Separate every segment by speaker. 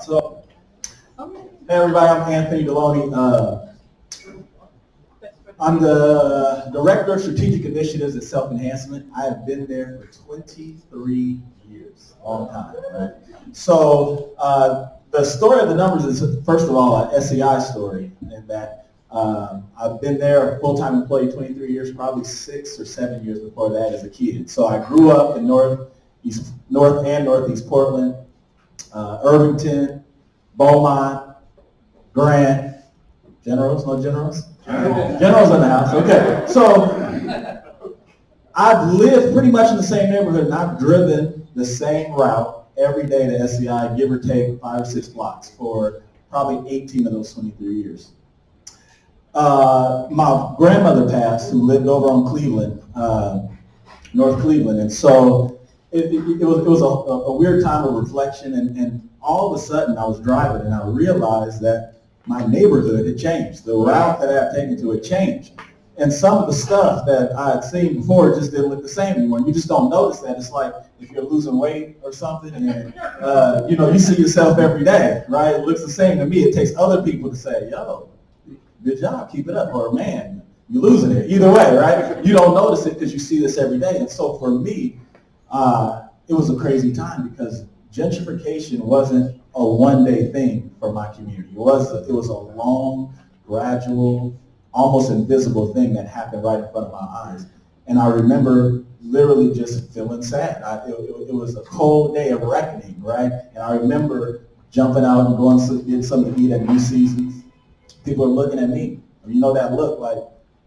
Speaker 1: So, hey everybody, I'm Anthony Deloney. I'm the Director of Strategic Initiatives at Self-Enhancement. I have been there for 23 years, long time, right? So, the story of the numbers is, first of all, an SEI story, in that I've been there, a full-time employee, 23 years, probably 6 or 7 years before that as a kid. So I grew up in North and Northeast Portland, Irvington, Beaumont, Grant, Generals, no Generals? Generals in the house, okay. So I've lived pretty much in the same neighborhood, and I've driven the same route every day to SEI, give or take 5 or 6 blocks for probably 18 of those 23 years. My grandmother passed, who lived over on Cleveland, North Cleveland, and so it was a weird time of reflection, and all of a sudden I was driving and I realized that my neighborhood had changed. The route that I had taken to it changed. And some of the stuff that I had seen before just didn't look the same anymore. And you just don't notice that. It's like if you're losing weight or something and you see yourself every day, right? It looks the same to me. It takes other people to say, yo, good job, keep it up, or man, you're losing it. Either way, right? You don't notice it because you see this every day. And so for me, it was a crazy time because gentrification wasn't a one-day thing for my community. It was a long, gradual, almost invisible thing that happened right in front of my eyes. And I remember literally just feeling sad. It was a cold day of reckoning, right? And I remember jumping out and going to get something to eat at New Seasons. People are looking at me. You know that look like,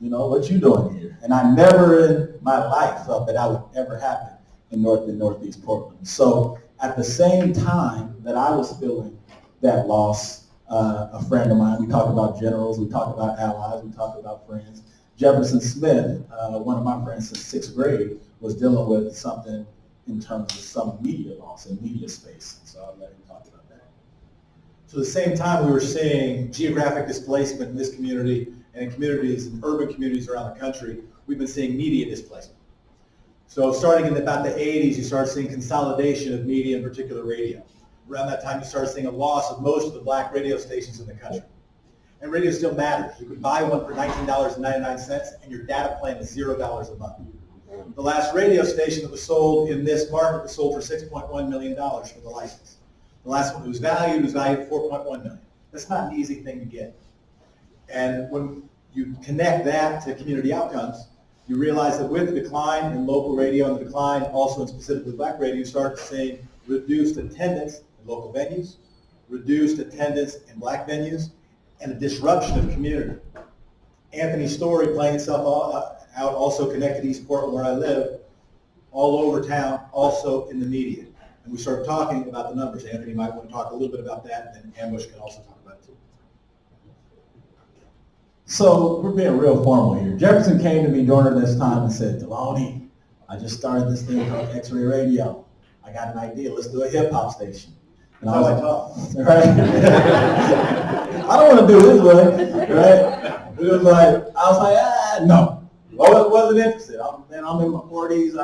Speaker 1: what you doing here? And I never in my life felt that would ever happen in North and Northeast Portland. So at the same time that I was feeling that loss, a friend of mine, we talk about generals, we talk about allies, we talk about friends. Jefferson Smith, one of my friends since 6th grade, was dealing with something in terms of some media loss in media space. So I'll let him talk about that.
Speaker 2: So at the same time we were seeing geographic displacement in this community and in communities, in urban communities around the country, we've been seeing media displacement. So starting in about the 80s, you start seeing consolidation of media, in particular radio. Around that time, you start seeing a loss of most of the black radio stations in the country. And radio still matters. You could buy one for $19.99, and your data plan is $0 a month. The last radio station that was sold in this market was sold for $6.1 million for the license. The last one that was valued at $4.1 million. That's not an easy thing to get. And when you connect that to community outcomes, you realize that with the decline in local radio and the decline also in specifically black radio, you start seeing reduced attendance in local venues, reduced attendance in black venues, and a disruption of community. Anthony's story playing itself out also connected East Portland, where I live, all over town, also in the media. And we started talking about the numbers. Anthony might want to talk a little bit about that, and then Ambush can also talk about it too.
Speaker 1: So we're being real formal here. Jefferson came to me during this time and said, Deloney, I just started this thing called X-Ray Radio. I got an idea. Let's do a hip-hop station. And I was like, right? I don't want to do this, way, right? It was like, I was like, no. I wasn't interested. I'm in my 40s.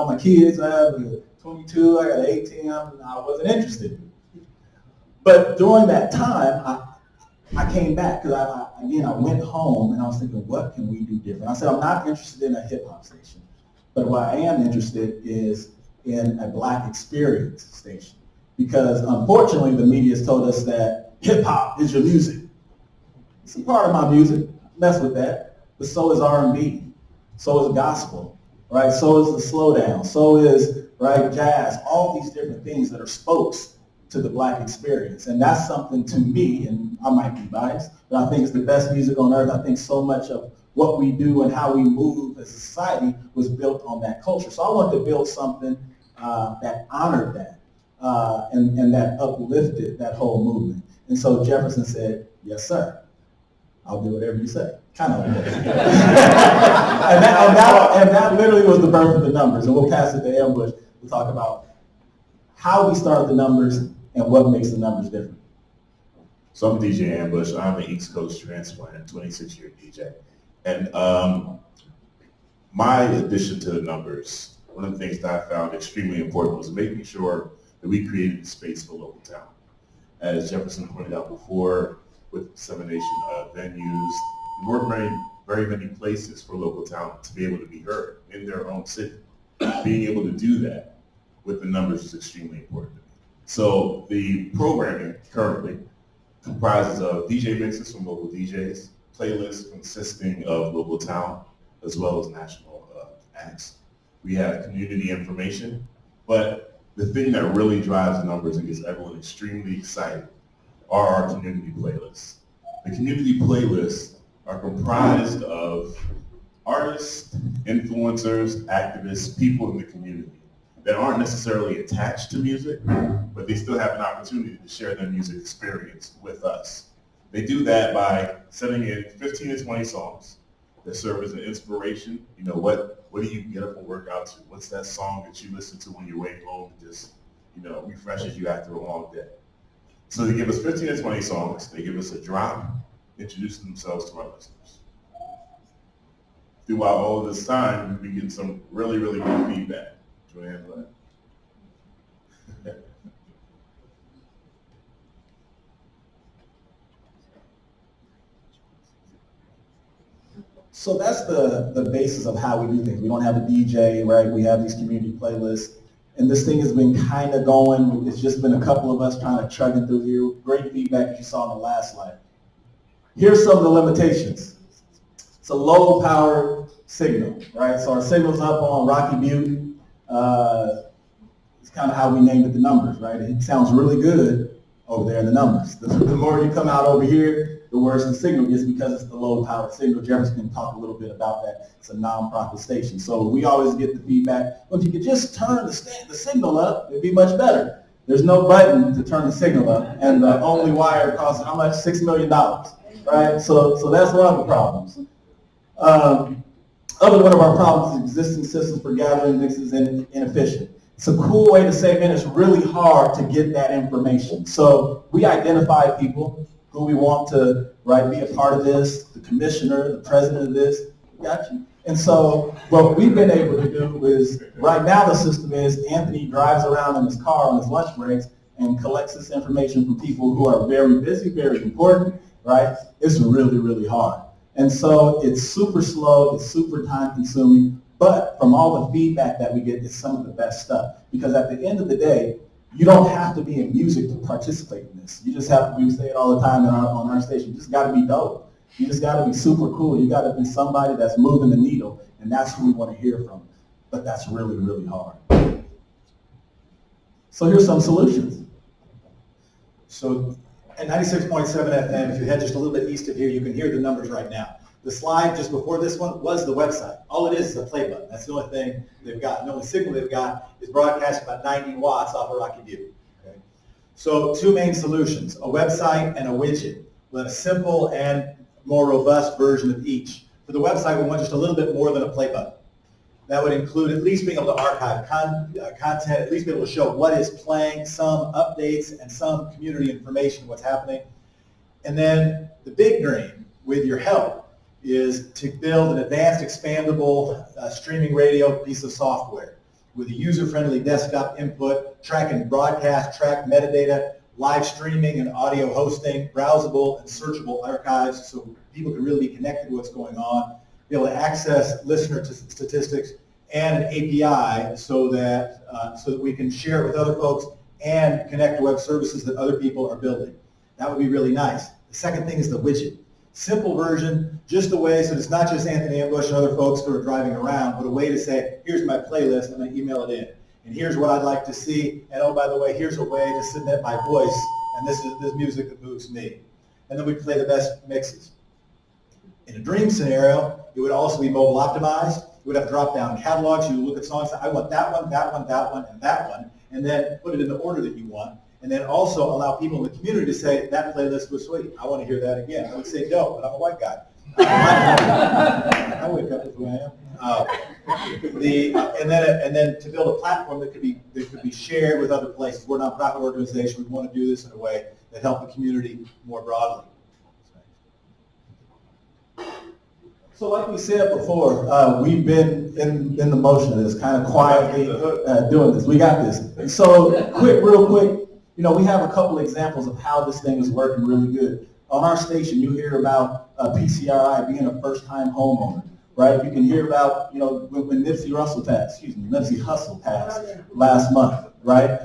Speaker 1: My kids, I have a 22, I got an 18. I wasn't interested. But during that time, I came back because I went home and I was thinking, what can we do different? I said, I'm not interested in a hip-hop station, but what I am interested is in a black experience station. Because unfortunately, the media has told us that hip-hop is your music. It's a part of my music, mess with that, but so is R&B, so is gospel, right? So is the slow down, so is, right, jazz, all these different things that are spokes to the black experience. And that's something to me, and I might be biased, but I think it's the best music on earth. I think so much of what we do and how we move as a society was built on that culture. So I wanted to build something that honored that and that uplifted that whole movement. And so Jefferson said, yes, sir. I'll do whatever you say. Kind of like that. and that literally was the birth of the numbers. And we'll pass it to Ambush. We'll talk about how we start the numbers and what makes the numbers different.
Speaker 3: So I'm DJ Ambush. I'm an East Coast transplant, 26-year DJ. And my addition to the numbers, one of the things that I found extremely important was making sure that we created a space for local talent. as Jefferson pointed out before, with dissemination of venues. We work very many places for local talent to be able to be heard in their own city. Being able to do that with the numbers is extremely important to me. So the programming currently comprises of DJ mixes from local DJs, playlists consisting of local talent, as well as national acts. We have community information, but the thing that really drives the numbers and gets everyone extremely excited are our community playlists. The community playlists are comprised of artists, influencers, activists, people in the community that aren't necessarily attached to music, but they still have an opportunity to share their music experience with us. They do that by sending in 15 to 20 songs that serve as an inspiration. You know, what do you get up and work out to? What's that song that you listen to when you wake home and just, refreshes you after a long day? So they give us 15 to 20 songs. They give us a drop, introducing themselves to our listeners. Throughout all of this time, we've been getting some really, really good feedback. Joanne, go ahead.
Speaker 1: So that's the basis of how we do things. We don't have a DJ, right? We have these community playlists. And this thing has been kind of going. It's just been a couple of us trying to chug it through here. Great feedback that you saw on the last slide. Here's some of the limitations. It's a low-powered signal, right? So our signal's up on Rocky Butte. It's kind of how we named it the numbers, right? It sounds really good over there in the numbers. The more you come out over here, the worse the signal gets because it's the low-powered signal. Jefferson can talk a little bit about that. It's a non-profit station. So we always get the feedback, well, if you could just turn the signal up, it'd be much better. There's no button to turn the signal up, and the only wire costs how much? $6 million, right? So that's one of the problems. Other one of our problems is existing systems for gathering mixes and inefficient. It's a cool way to say, man, it's really hard to get that information. So we identify people who we want to, right, be a part of this, the commissioner, the president of this, got you. And so what we've been able to do is, right now the system is Anthony drives around in his car on his lunch breaks and collects this information from people who are very busy, very important, right? It's really, really hard. And so it's super slow, it's super time consuming, but from all the feedback that we get, it's some of the best stuff. Because at the end of the day, you don't have to be in music to participate in this. You just have to, we say it all the time on our station, you just gotta be dope. You just gotta be super cool. You gotta be somebody that's moving the needle, and that's who we wanna hear from. But that's really, really hard. So here's some solutions.
Speaker 2: So at 96.7 FM, if you head just a little bit east of here, you can hear the numbers right now. The slide just before this one was the website. All it is a play button. That's the only thing they've got. The only signal they've got is broadcasting about 90 watts off of Rocky Butte. Okay? So two main solutions, a website and a widget, with a simple and more robust version of each. For the website, we want just a little bit more than a play button. That would include at least being able to archive content, at least be able to show what is playing, some updates, and some community information, what's happening. And then the big dream, with your help, is to build an advanced, expandable streaming radio piece of software with a user-friendly desktop input, track and broadcast, track metadata, live streaming and audio hosting, browsable and searchable archives so people can really be connected to what's going on, be able to access listener statistics, and an API so that we can share it with other folks and connect to web services that other people are building. That would be really nice. The second thing is the widget. Simple version, just a way, so it's not just Anthony Ambush and other folks who are driving around, but a way to say, here's my playlist, I'm going to email it in. And here's what I'd like to see, and oh, by the way, here's a way to submit my voice, and this is music that moves me. And then we play the best mixes. In a dream scenario, it would also be mobile optimized. It would have drop-down catalogs. You would look at songs, I want that one, that one, that one, and that one, and then put it in the order that you want. And then also allow people in the community to say, that playlist was sweet. I want to hear that again. I would say no, but I'm a white guy. I wake up with who I am. And then to build a platform that could be shared with other places. We're a nonprofit organization. We want to do this in a way that helps the community more broadly.
Speaker 1: So like we said before, we've been in the motion of this, kind of quietly doing this. We got this. So real quick, we have a couple examples of how this thing is working really good. On our station, you hear about PCRI being a first-time homeowner, right? You can hear about, when Nipsey Hussle passed last month, right?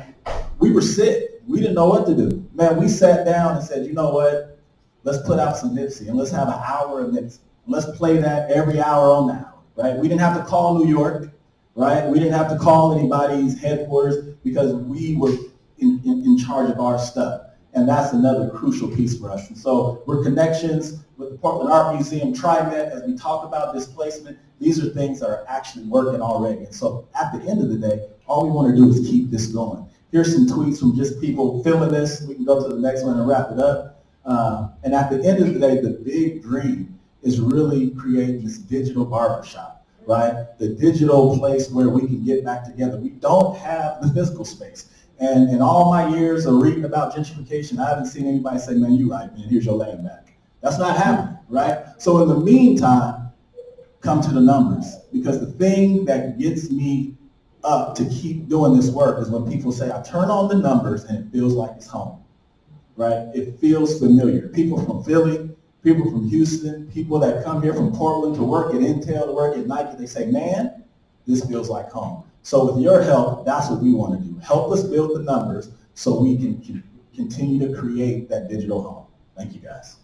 Speaker 1: We were sick. We didn't know what to do. Man, we sat down and said, you know what? Let's put out some Nipsey and let's have an hour of Nipsey. Let's play that every hour on the hour, right? We didn't have to call New York, right? We didn't have to call anybody's headquarters because we were in charge of our stuff. And that's another crucial piece for us. And so we're connections with the Portland Art Museum, TriMet, as we talk about displacement. These are things that are actually working already. And so at the end of the day, all we want to do is keep this going. Here's some tweets from just people filming this. We can go to the next one and wrap it up. And at the end of the day, the big dream is really creating this digital barbershop, right? The digital place where we can get back together. We don't have the physical space. And in all my years of reading about gentrification, I haven't seen anybody say, man, you're right, man, here's your land back. That's not happening, right? So in the meantime, come to the numbers. Because the thing that gets me up to keep doing this work is when people say, I turn on the numbers and it feels like it's home, right? It feels familiar. People from Philly, people from Houston, people that come here from Portland to work at Intel, to work at Nike, they say, man, this feels like home. So with your help, that's what we want to do. Help us build the numbers so we can continue to create that digital home. Thank you, guys.